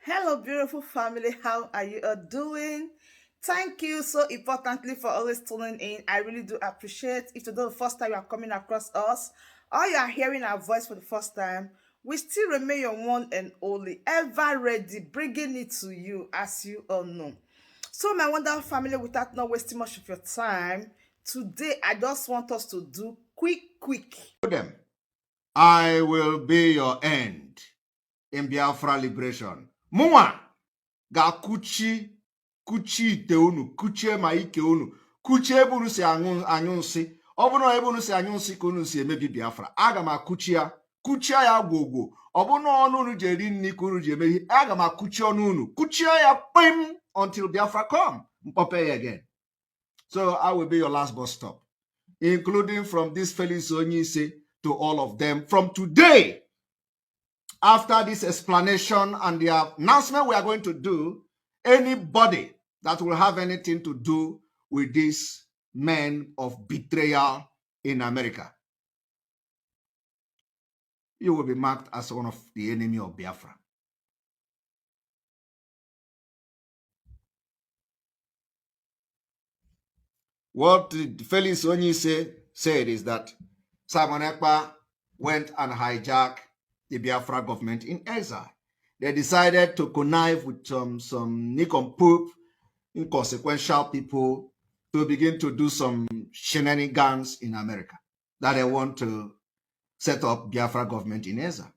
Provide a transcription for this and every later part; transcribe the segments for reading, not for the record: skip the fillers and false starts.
Hello, beautiful family. How are you all doing? Thank you so importantly for always tuning in. I really do appreciate. If today the first time you are coming across us, or you are hearing our voice for the first time, we still remain your one and only, ever ready, bringing it to you, as you all know. So, my wonderful family, without not wasting much of your time, today I just want us to do quick. Them, I will be your end in Biafra liberation. Mụnwa ga-kuchi ite unu, kuchie ma ike unu, kuchie ebe unu si anyụ nsị. Ọ bụrụ na ebe unu si anyụ nsị ka unu si emebi Biafra, aga m akụchi ya, kuchie ya gwogwo. Ọ bụrụ na ọnụ unu ji eri nri ka unu ji eme ihe, aga m akụchi ọnụ unu, kuchie ya kpim until Biafra come. Mkpọpe ya again. So I will be your last bus stop, including from this Felix Onyise to all of them. From today, after this explanation and the announcement we are going to do, anybody that will have anything to do with these men of betrayal in America, you will be marked as one of the enemy of Biafra. What Felix Onyise said is that Simon Ekpa went and hijacked the Biafra government in Exile. They decided to connive with some nincompoop, inconsequential people to begin to do some shenanigans in America, that they want to set up Biafra government in Exile.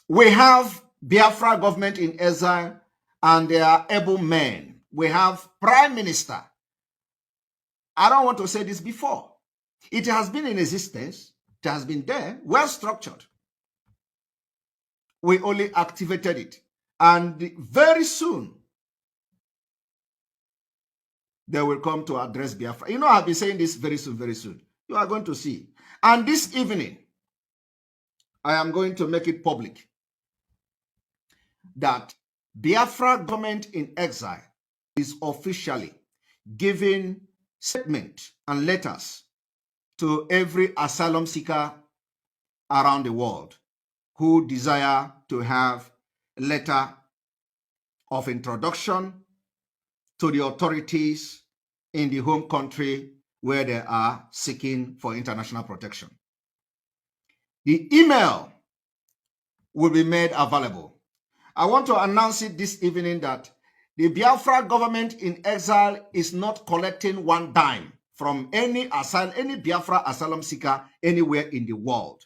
We have Biafra government in Exile, and they are able men. We have Prime Minister. I don't want to say this before. It has been in existence. It has been there, well structured. We only activated it. And very soon, they will come to address Biafra. You know, I've been saying this very soon, very soon. You are going to see. And this evening, I am going to make it public that Biafra government in exile is officially giving statement and letters to every asylum seeker around the world who desire to have a letter of introduction to the authorities in the home country where they are seeking for international protection. The email will be made available. I want to announce it this evening that the Biafra government in exile is not collecting one dime from any Biafra asylum seeker anywhere in the world.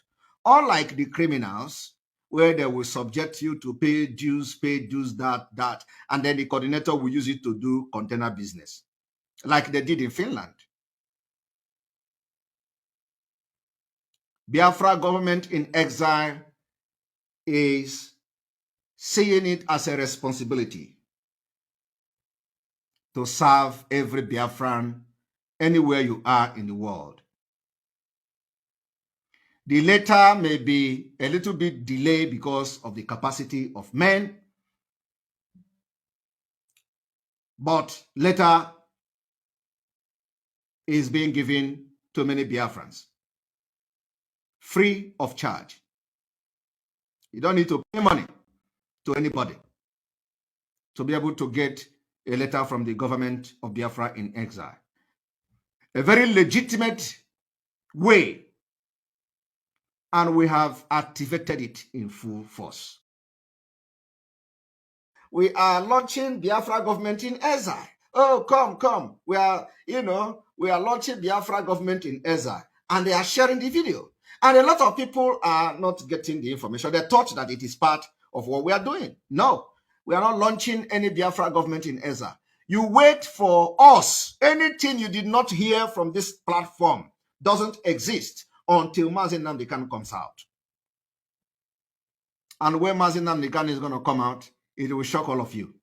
Unlike the criminals, where they will subject you to pay dues, that, and then the coordinator will use it to do container business, like they did in Finland. Biafra government in exile is seeing it as a responsibility to serve every Biafran anywhere you are in the world. The letter may be a little bit delayed because of the capacity of men, but letter is being given to many Biafrans free of charge. You don't need to pay money to anybody to be able to get a letter from the government of Biafra in exile. A very legitimate way, and we have activated it in full force. We are launching Biafra government in exile. Oh, come. We are launching Biafra government in exile, and they are sharing the video. And a lot of people are not getting the information. They thought that it is part of what we are doing. No, we are not launching any Biafra government in exile. You wait for us. Anything you did not hear from this platform doesn't exist until Mazi Nnamdi Kanu comes out. And when Mazi Nnamdi Kanu is going to come out, it will shock all of you.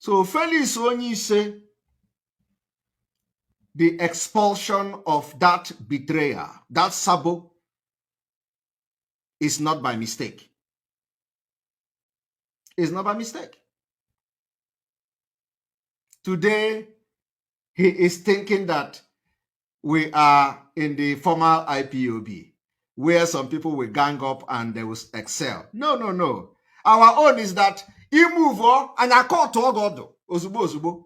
So Felix Onyise, the expulsion of that betrayer, that Sabo, is not by mistake. It's not by mistake. Today, he is thinking that we are in the former IPOB. where some people will gang up and they will excel. No, no, no. Our own is that he move on and I call to God ozubo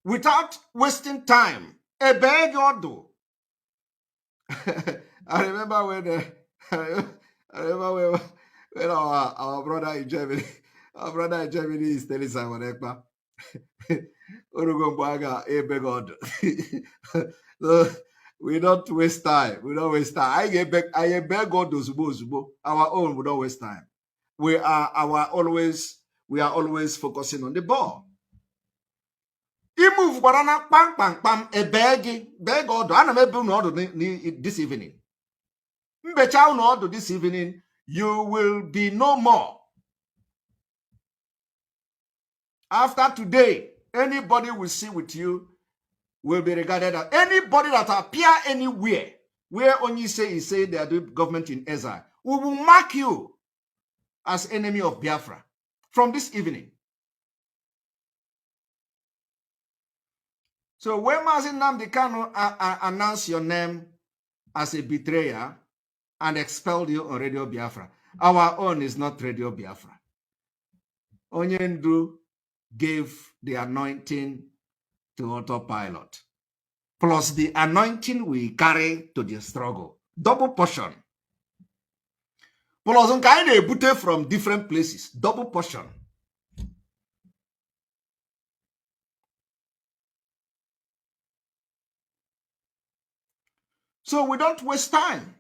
without wasting time. A beg God. I remember when I remember when our brother in Germany, is telling Simon Ekpa, so we don't waste time. We don't waste time. I beg God ozubo. Our own, we don't waste time. We are always focusing on the ball. He move banana pam pam pam a beg order. I don't order this evening. Order this evening, you will be no more. After today, anybody we see with you will be regarded as anybody that appear anywhere where only say they are doing government in Ezra. We will mark you as enemy of Biafra from this evening. So when Mazin Nnamdi Kanu announce your name as a betrayer and expelled you on Radio Biafra, our own is not Radio Biafra. Onyendu gave the anointing to autopilot, plus the anointing we carry to the struggle. Double portion. Plus on kind of booted from different places. Double portion. So we don't waste time.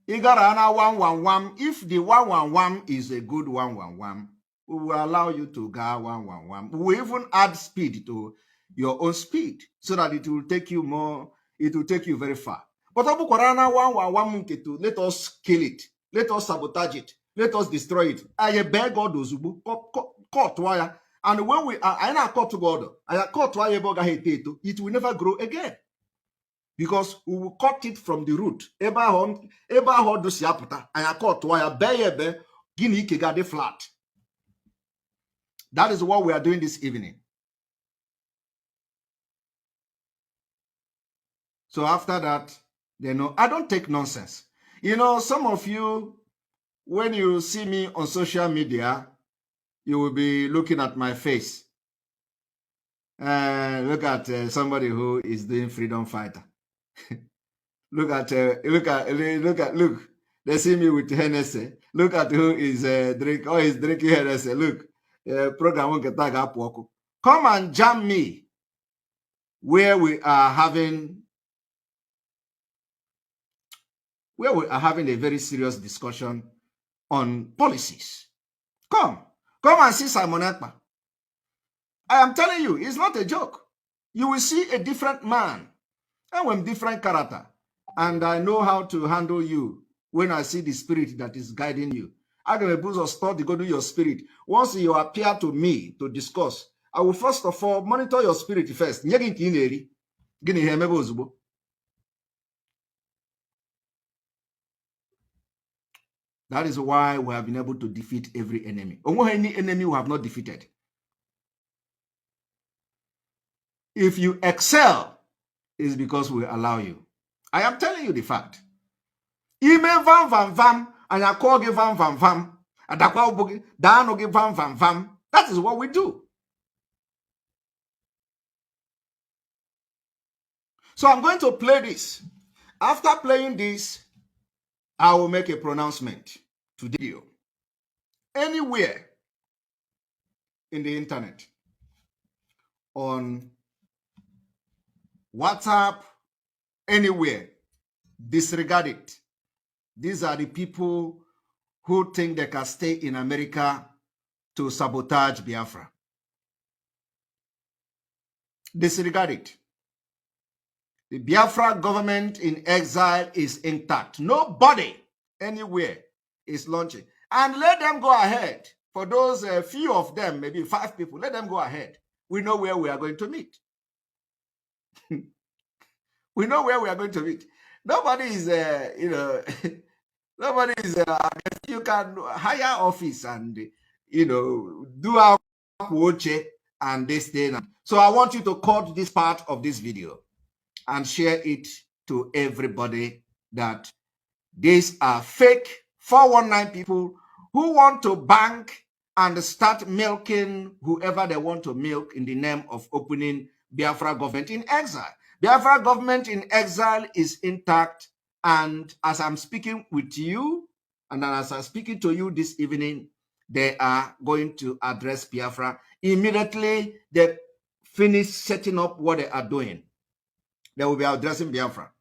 Igarana 111. If the 111 is a good 111, we will allow you to go 111. We will even add speed to your own speed so that it will take you more, it will take you very far. But Abu Korana 111, let us kill it, let us sabotage it, let us destroy it. I beg God Ozubu, caught wire. And when we are I caught to God, I caught wire, it will never grow again. Because we will cut it from the root. Flat. That is what we are doing this evening. So after that, they know I don't take nonsense. You know, some of you, when you see me on social media, you will be looking at my face. Look at somebody who is doing freedom fighter. Look. They see me with Hennessy. Look at who is drinking Hennessy. Look, program come and jam me where we are having a very serious discussion on policies. Come and see Simon Ekpa. I am telling you, it's not a joke. You will see a different man and with different character. And I know how to handle you when I see the spirit that is guiding you. I can able to start to go to your spirit. Once you appear to me to discuss, I will first of all monitor your spirit first. That is why we have been able to defeat every enemy. Any enemy we have not defeated. If you excel, it's because we allow you. I am telling you the fact. Ime vam vam vam, and I call give vam vam vam, and I call boogie, dano give vam vam vam. That is what we do. So I'm going to play this. After playing this, I will make a pronouncement to the video. Anywhere in the internet, on WhatsApp, anywhere, disregard it. These are the people who think they can stay in America to sabotage Biafra. Disregard it. The Biafra government in exile is intact. Nobody anywhere is launching. And let them go ahead. For those few of them, maybe 5 people, let them go ahead. We know where we are going to meet. We know where we are going to meet. Nobody is, nobody is, you can hire office and, do our watch and they stay. So I want you to cut this part of this video. and share it to everybody that these are fake 419 people who want to bank and start milking whoever they want to milk in the name of opening Biafra government in exile. Biafra government in exile is intact, and as I'm speaking with you, and as I'm speaking to you this evening, they are going to address Biafra. Immediately they finish setting up what they are doing, they will be addressing Biafra.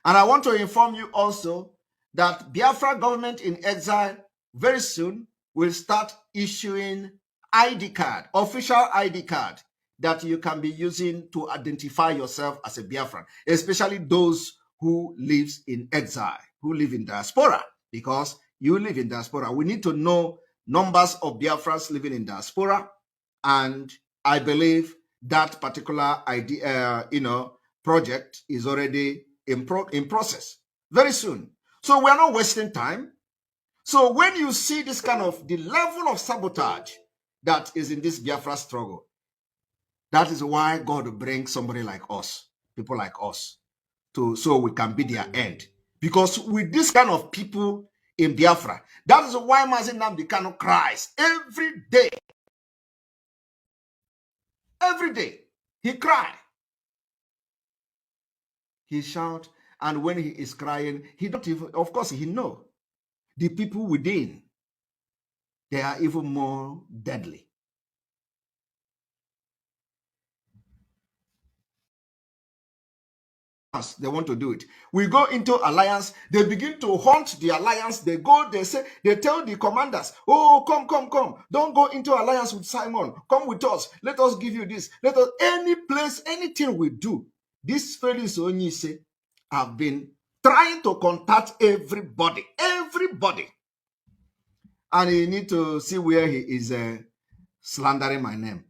And I want to inform you also that Biafra government in exile very soon will start issuing ID card, official ID card, that you can be using to identify yourself as a Biafran, especially those who live in exile, who live in diaspora, because you live in diaspora. We need to know numbers of Biafrans living in diaspora, and I believe that particular idea, project is already in process very soon. So we're not wasting time. So when you see this kind of the level of sabotage that is in this Biafra struggle, that is why God will bring somebody like us, people like us, so we can be their end. Because with this kind of people in Biafra, that is why Mazi Nnamdi Kanu cries every day. Every day he cries. He shouts, and when he is crying, he don't even, of course, he know the people within, they are even more deadly. They want to do it. We go into alliance, they begin to haunt the alliance. They go, they say, they tell the commanders, oh, come. Don't go into alliance with Simon. Come with us. Let us give you this. Let us, any place, anything we do. This Felix Onyise have been trying to contact everybody. And you need to see where he is slandering my name.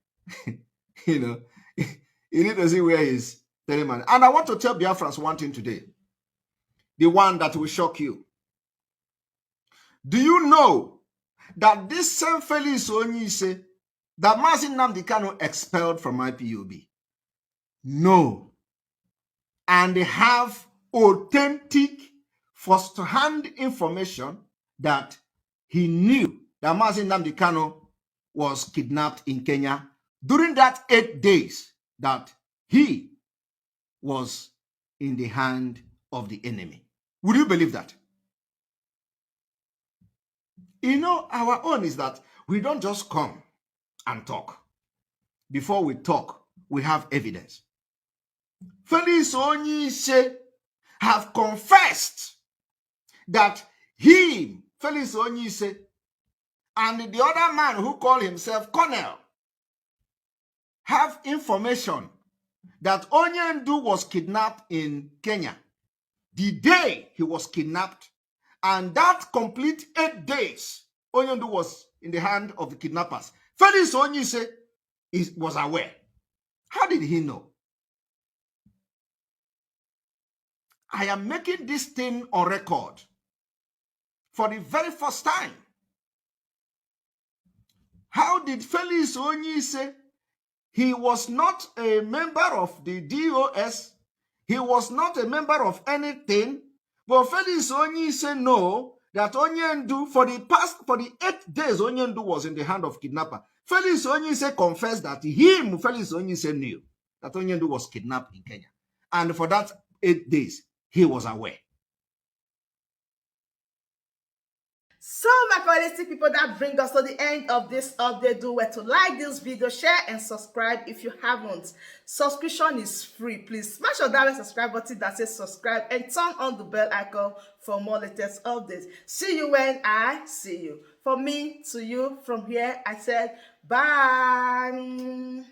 You need to see where he's telling my name. And I want to tell Biafrans one thing today. The one that will shock you. Do you know that this same Felix Onyise that Mazi Nnamdi Kanu expelled from IPOB? No. And they have authentic first-hand information that he knew that Mazi Nnamdi Kanu was kidnapped in Kenya during that 8 days that he was in the hand of the enemy. Would you believe that? Our own is that we don't just come and talk. Before we talk, we have evidence. Felix Onyise have confessed that he, Felix Onyise, and the other man who called himself Colonel have information that Onyendu was kidnapped in Kenya the day he was kidnapped, and that complete 8 days Onyendu was in the hand of the kidnappers. Felix Onyise was aware. How did he know? I am making this thing on record for the very first time. How did Felix Onyise? He was not a member of the DOS. He was not a member of anything. But Felix Onyise know that Onyendu, for the 8 days Onyendu was in the hand of kidnapper, Felix Onyise confessed that Felix Onyise knew that Onyendu was kidnapped in Kenya. And for that 8 days, he was aware. So my quality people, that brings us to the end of this update. Do well to like this video, share and subscribe if you haven't. Subscription is free. Please smash on that subscribe button that says subscribe and turn on the bell icon for more latest updates. See you when I see you. From me to you, from here, I said bye.